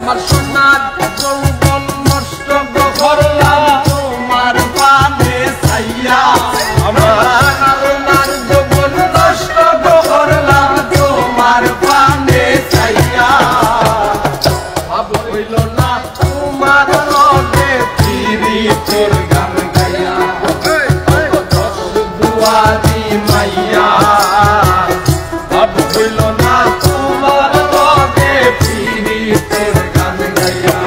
আমার সোনার যৌবন নষ্ট করলাম তোমার পানে চাইয়া আমার সোনার যৌবন নষ্ট করলাম তোমার পানে চাইয়া ভাব হইল না তোমার লগে পিরিতের গান গাইয়া দুয়ারি মাইয়া ভাব হইল না তোমার লগে পিরিতের গান গাইয়া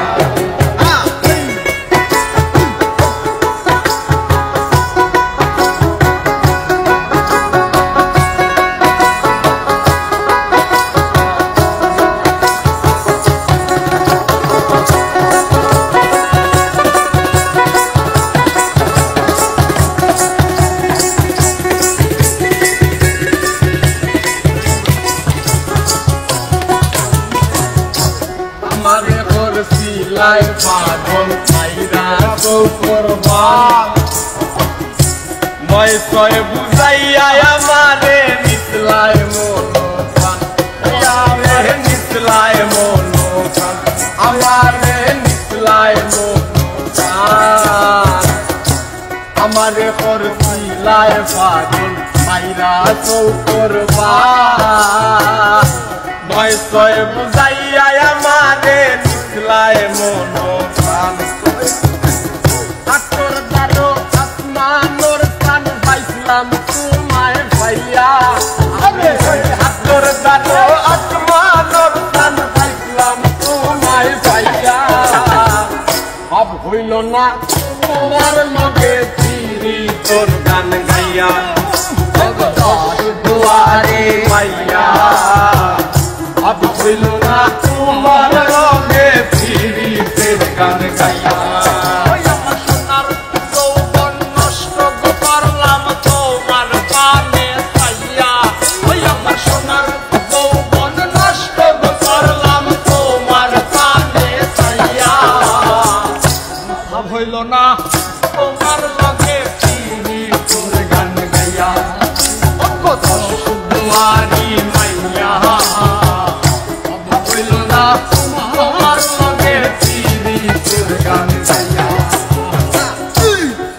আমারে করছিলাই পাগল মাইরা তো করবা মই কয় বুঝাইয়া আমারে মিছলাই মনোকান আমারে মিছলাই মনোকান আমারে মিছলাই মনোকান আমারে করছিলাই পাগল মাইরা তো করবা মই কয় বুঝাইয়া আমারে মিছলাই মনোকান আতর দারো আসমানোর কান পাইছিলাম তোমায় পাইয়া আতর দারো আসমানোর কান পাইছিলাম তোমায় পাইয়া ভাব হইল না তোমার লগে ফিরি তোর গান গাইয়া দুয়ারে মাইয়া ভাব হইল না তোমার লগে পিরিতের গান গাইয়া আমার সোনার যৌবন নষ্ট করলাম তোমার পানে চাইয়া আমার সোনার যৌবন নষ্ট করলাম তোমার পানে চাইয়া ভাব হইল না তোমার লগে পিরিতের গান গাইয়া দুয়ারি মাইয়া হইল না তোমার লগে পিরিতের গান গাইয়া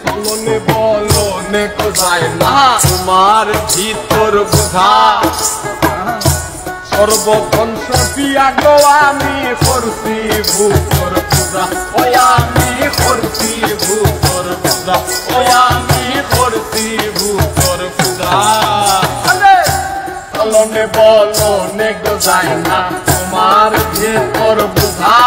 বলনে বলনে কোথায় না তোমার ভিতর বোঝা সর্বক্ষণ সফিয়া গো আমি করছি ভূতর পূজা ওই আমি করছি ভূতর পূজা ওই আমি করছি ভূতর পূজা বলনে বলনে যায় না তোমার ভেতর বোঝা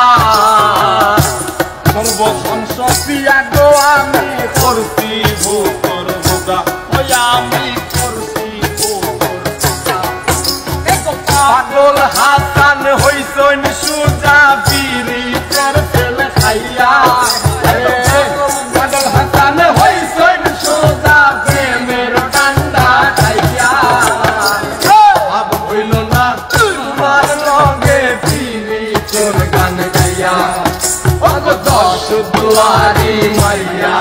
সর্বক্ষণ সফিয়া গো আমি করছি ভূতর বোঝা ওই আমি করছি ভূতর বোঝা পাগল হাসান হইছন সুজা পিরিতের তেল খাইয়া পাগল হাসান হইছন সুজা প্রেমের ডান্ডা খাইয়া ভাব হইল না তোমার লগে পিরিতের গান গাইয়া দশ দুয়ারি মাইয়া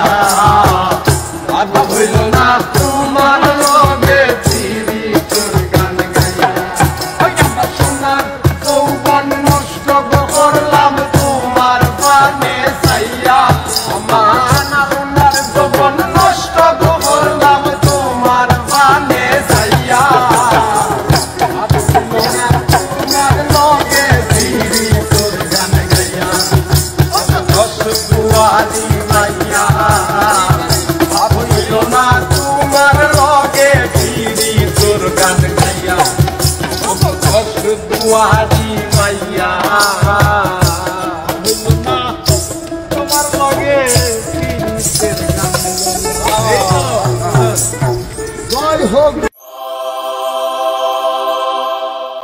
ভাব হইল না তোমার লগে পিরিতের গান গাইয়া আমার সোনার যৌবন নষ্ট করলাম তোমার পানে চাইয়া আমার সোনার যৌবন নষ্ট করলাম তোমার পানে চাইয়া তোমার লগে পিরিতের গান গাইয়া দশ দুয়ারি মাইয়া ভাব হইল না তোমার লগে পিরিতের গান গাইয়া দশ দুয়ারি মাইয়া